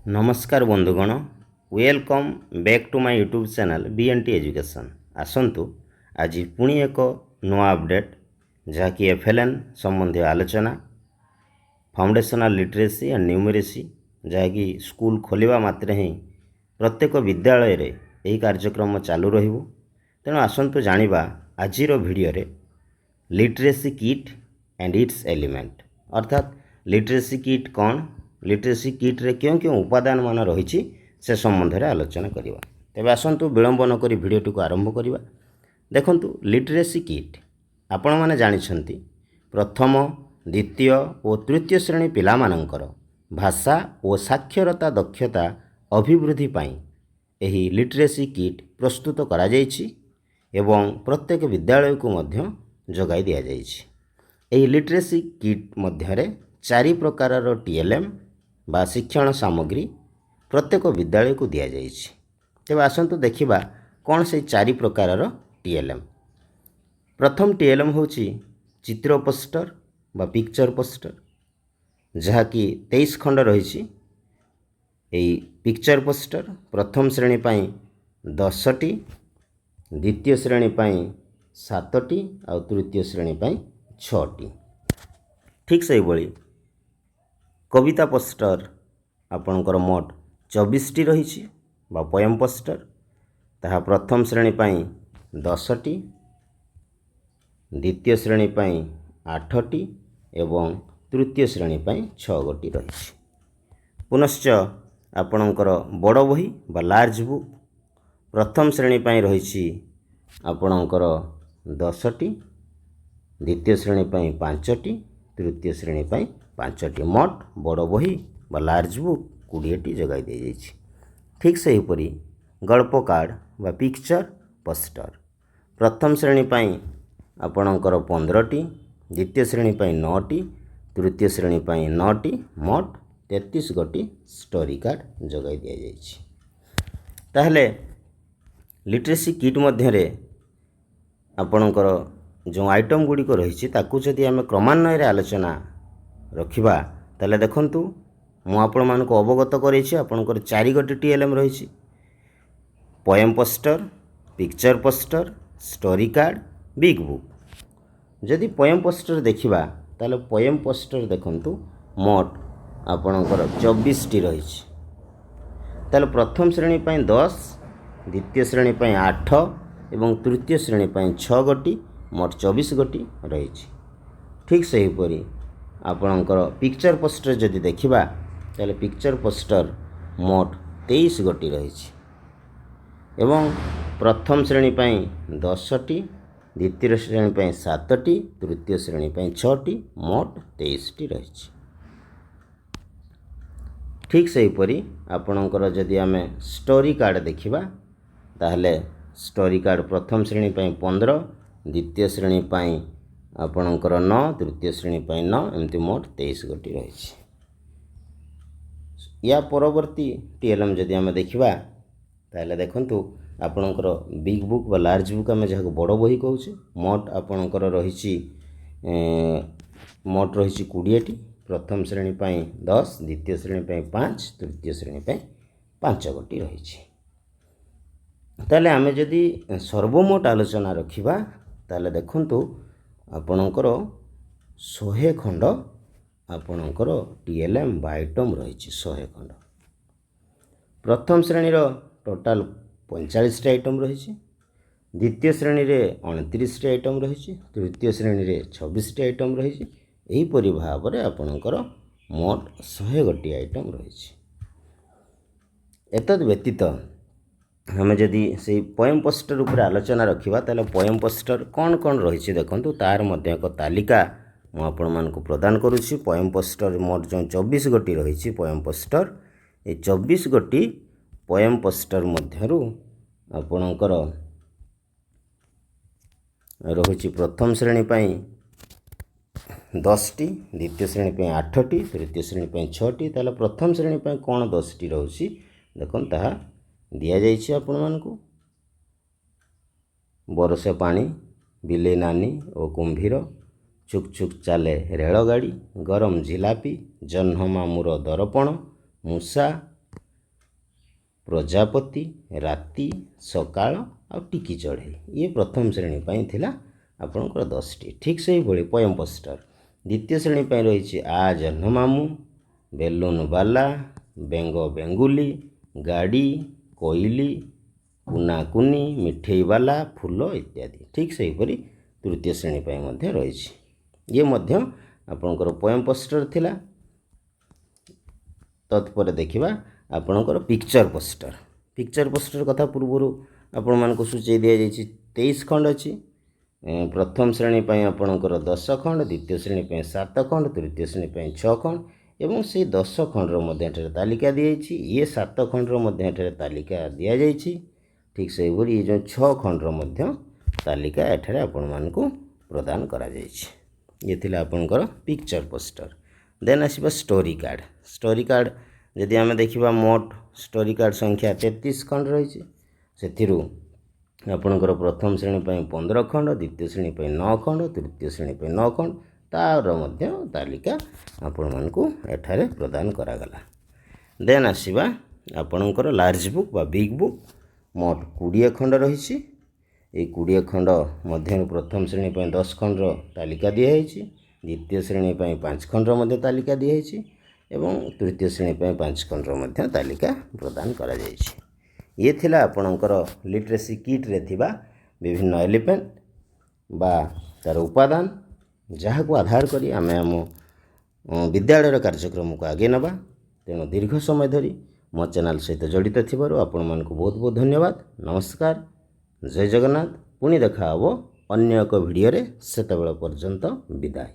नमस्कार बंधुगण, welcome back to my YouTube channel BNT education. आसंतु आज पुणी एक नुआ अपडेट जहाँकि एफएलएन संबंधी आलोचना, फाउंडेशनल लिटरेसी एंड न्यूमेरेसी जहाँकि स्कूल खोलिबा मात्रे ही प्रत्येक विद्यालय रे यही कार्यक्रम चालू रहिबो। तेणु आसंतु जानिबा आजिर वीडियो रे literacy kit and its element, अर्थात लिटरेसी किट कौन, लिटरेसी किट रे क्यों क्यों उपादान मान रही से संबंध में आलोचना करवा। तेबे आसंतु विलंब न करी वीडियोटी को आरंभ करवा। देखंतु लिटरेसी किट आपण माने जानिछंती प्रथम द्वितीय और तृतीय श्रेणी पिला मानकर भाषा और साक्षरता दक्षता अभिवृद्धि पाई एही लिटरेसी किट प्रस्तुत करा जायछि एवं प्रत्येक विद्यालय को मध्य जोगाई दिया जायछि। एही लिटरेसी किट मध्यरे 4 प्रकार टीएलएम बा शिक्षण सामग्री प्रत्येक विद्यालय को दिया जायछि। तेबे आसंतु देखिबा कौन से 4 प्रकार टीएलएम। प्रथम टीएलएम होछि चित्र पोस्टर बा पिक्चर पोस्टर, जहाँकि 23 खंड रही। एई पिक्चर पोस्टर प्रथम श्रेणी पाई 10टी, द्वितीय श्रेणी पाई 7टी और तृतीय श्रेणी पाई 6टी। ठीक से भली कविता पोस्टर आपणकर मोट 24टी रही बा पोएम पोस्टर, ताहा प्रथम श्रेणी पाई 10टी, द्वितीय श्रेणी पाई 8टी एवं तृतीय श्रेणी पाई 6टी रही। पुनश्च आपणकर बड़ बही बा लार्ज बुक प्रथम श्रेणी पाई रही आपणकर 10टी, द्वितीय श्रेणी पाई 5टी, तृतीय श्रेणी पाई 5टी, मोट बड़ बही बा लार्ज बुक 20टी जगाई दी जाइछि। ठीक से हीपरी गल्प कार्ड बा पिक्चर पोस्टर प्रथम श्रेणी पाई आपणकर 15टी, द्वितीय श्रेणी पाई 9टी, तृतीय श्रेणी पाई 9टी, मोट 33 गोटी स्टोरी कार्ड जगाई दी जाइछि। ताहले लिटरेसी किट मध्यरे आपणकर जो आइटम गुड़िक रही ताकू जदि आम क्रमान्वय आलोचना रखिबा ताले देखंतु मु आपण मानक अवगत करैछि। आपणकर 4 गोटी टीएलएम रही, poem poster, picture poster, story card, big book. जदि पोएम पोस्टर देखिबा ताले पोएम पोस्टर देखंतु मोट आपणकर 24टी रही। ताले प्रथम श्रेणी पाई 10, द्वितीय श्रेणी पाई 8 एवं तृतीय श्रेणी पाई 6 गोटी, मोट 24 गोटी रही। ठीक से हीपरी आपणकर पिक्चर पोस्टर जदि देखिबा ताले पिक्चर पोस्टर मोट 23 गोटी रही एवं प्रथम श्रेणी पाई 10टी, द्वितीय श्रेणी पाई 7टी, तृतीय श्रेणी पाई 6टी, मोट 23टी रही। ठीक से हीपरी आपणकर जदि आमे स्टोरी कार्ड देखिबा ताहले स्टोरी कार्ड प्रथम श्रेणी पाई 15, द्वितीय श्रेणी पाई आपणकर 9, तृतीय श्रेणी पाई 9, एमती मोट 23 गोटी रही। या परवर्ती टीएलएम जदि आमे देखिबा ताहले देखंतु आपणकर बिग बुक बा लार्ज बुक आमे जहाँ बड़ बही कहूँ मोट आपणकर रही मोट रही 20टी, प्रथम श्रेणी पाई 10, द्वितीय श्रेणी पाई 5, तृतीय श्रेणी पाई 5 गोटी रही। ताले आमे जदि सर्वमोट आलोचना रखिबा ताले देखंतु आपणकर 100 खंड आपणकर टीएलएम बा आइटम रही 100 खंड। प्रथम श्रेणी टोटाल 45टी आइटम रही, द्वितीय श्रेणी रे 29टी आइटम रही, तृतीय श्रेणी रे 26टी आइटम रही। एहीपरि भाव में आपणकर मोट 100 गोटी आइटम रही। एतद व्यतीत हमें जदि से पोएम पोस्टर उपर आलोचना रखिबा ताले पोएम पोस्टर कौन कौन रही देखंतु तार मध्य एक तालिका मु आपण मानकु प्रदान करूछि। पोएम पोस्टर मोट जो 24 गोटी रही पोएम पोस्टर, ये 24 गोटी पोएम पोस्टर मध्यरु आपणकर रही प्रथम श्रेणी पाई 10टी, द्वितीय श्रेणी पाई 8टी, तृतीय श्रेणी पाई 6टी। ताले प्रथम श्रेणी पाई कौन 10टी रही देखन ताहा दिया जाइछि आपण मानकु। बरसे पानी, बिले नानी और कुंभीर, चुक चुक चाले रेलगाड़ी, गरम जिलापी, जह्न मामूर दर्पण, मूषा, ପ୍ରଜାପତି, ରାତି, ସକାଳ ଆଉ ଟିକି ଚଢ଼େଇ। ଇଏ ପ୍ରଥମ ଶ୍ରେଣୀ ପାଇଁ ଥିଲା ଆପଣଙ୍କର 10ଟି। ଠିକ୍ ସେହିଭଳି ପୋଏମ୍ ପୋଷ୍ଟର ଦ୍ୱିତୀୟ ଶ୍ରେଣୀ ପାଇଁ ରହିଛି ଆ ଜହ୍ନ ମାମୁଁ, ବେଲୁନ ବାଲା, ବେଙ୍ଗ ବେଙ୍ଗୁଲି, ଗାଡ଼ି, କୋଇଲି, କୁନା କୁନି, ମିଠେଇ ବାଲା, ଫୁଲ ଇତ୍ୟାଦି। ଠିକ୍ ସେହିପରି ତୃତୀୟ ଶ୍ରେଣୀ ପାଇଁ ମଧ୍ୟ ରହିଛି। ଇଏ ମଧ୍ୟ ଆପଣଙ୍କର ପୋଏମ୍ ପୋଷ୍ଟର ଥିଲା। ତତ୍ପରେ ଦେଖିବା ଆପଣଙ୍କର ପିକ୍ଚର ପୋଷ୍ଟର। ପିକ୍ଚର ପୋଷ୍ଟର କଥା ପୂର୍ବରୁ ଆପଣମାନଙ୍କୁ ସୂଚାଇ ଦିଆଯାଇଛି। 23 ଖଣ୍ଡ ଅଛି। ପ୍ରଥମ ଶ୍ରେଣୀ ପାଇଁ ଆପଣଙ୍କର 10 ଖଣ୍ଡ, ଦ୍ୱିତୀୟ ଶ୍ରେଣୀ ପାଇଁ 7 ଖଣ୍ଡ, ତୃତୀୟ ଶ୍ରେଣୀ ପାଇଁ 6 ଖଣ୍ଡ ଏବଂ ସେଇ 10 ଖଣ୍ଡର ମଧ୍ୟ ଏଠାରେ ତାଲିକା ଦିଆଯାଇଛି। ଇଏ 7 ଖଣ୍ଡର ମଧ୍ୟ ଏଠାରେ ତାଲିକା ଦିଆଯାଇଛି। ଠିକ୍ ସେହିଭଳି ଏ ଯେଉଁ 6 ଖଣ୍ଡର ମଧ୍ୟ ତାଲିକା ଏଠାରେ ଆପଣମାନଙ୍କୁ ପ୍ରଦାନ କରାଯାଇଛି। ଇଏ ଥିଲା ଆପଣଙ୍କର ପିକ୍ଚର ପୋଷ୍ଟର। ଦେନ୍ ଆସିବା ଷ୍ଟୋରି କାର୍ଡ଼। ଷ୍ଟୋରି କାର୍ଡ଼ ଯଦି ଆମେ ଦେଖିବା ମୋଟ ଷ୍ଟୋରି କାର୍ଡ଼ ସଂଖ୍ୟା 33 ଖଣ୍ଡ ରହିଛି। ସେଥିରୁ ଆପଣଙ୍କର ପ୍ରଥମ ଶ୍ରେଣୀ ପାଇଁ 15 ଖଣ୍ଡ, ଦ୍ୱିତୀୟ ଶ୍ରେଣୀ ପାଇଁ 9 ଖଣ୍ଡ, ତୃତୀୟ ଶ୍ରେଣୀ ପାଇଁ 9 ଖଣ୍ଡ। ତାର ମଧ୍ୟ ତାଲିକା ଆପଣମାନଙ୍କୁ ଏଠାରେ ପ୍ରଦାନ କରାଗଲା। ଦେନ୍ ଆସିବା ଆପଣଙ୍କର ଲାର୍ଜ ବୁକ୍ ବା ବିଗ୍ ବୁକ୍। ମୋଟ 20 ଖଣ୍ଡ ରହିଛି। এই 20 ଖଣ୍ଡ ମଧ୍ୟରୁ ପ୍ରଥମ ଶ୍ରେଣୀ ପାଇଁ 10 ଖଣ୍ଡର ତାଲିକା ଦିଆହେଇଛି, ଦ୍ୱିତୀୟ ଶ୍ରେଣୀ ପାଇଁ 5 ଖଣ୍ଡର ମଧ୍ୟ ତାଲିକା ଦିଆହେଇଛି ଏବଂ ତୃତୀୟ ଶ୍ରେଣୀ ପାଇଁ 5 ଖଣ୍ଡର ମଧ୍ୟ ତାଲିକା ପ୍ରଦାନ କରାଯାଇଛି। ଇଏ ଥିଲା ଆପଣଙ୍କର ଲିଟରେସି କିଟ୍ରେ ଥିବା ବିଭିନ୍ନ ଏଲିମେଣ୍ଟ ବା ତା'ର ଉପାଦାନ, ଯାହାକୁ ଆଧାର କରି ଆମେ ଆମ ବିଦ୍ୟାଳୟର କାର୍ଯ୍ୟକ୍ରମକୁ ଆଗେଇ ନେବା। ତେଣୁ ଦୀର୍ଘ ସମୟ ଧରି ମୋ ଚ୍ୟାନେଲ୍ ସହିତ ଜଡ଼ିତ ଥିବାରୁ ଆପଣମାନଙ୍କୁ ବହୁତ ବହୁତ ଧନ୍ୟବାଦ। ନମସ୍କାର, ଜୟ ଜଗନ୍ନାଥ। ପୁଣି ଦେଖା ହେବ ଅନ୍ୟ ଏକ ଭିଡ଼ିଓରେ। ସେତେବେଳେ ପର୍ଯ୍ୟନ୍ତ ବିଦାୟ।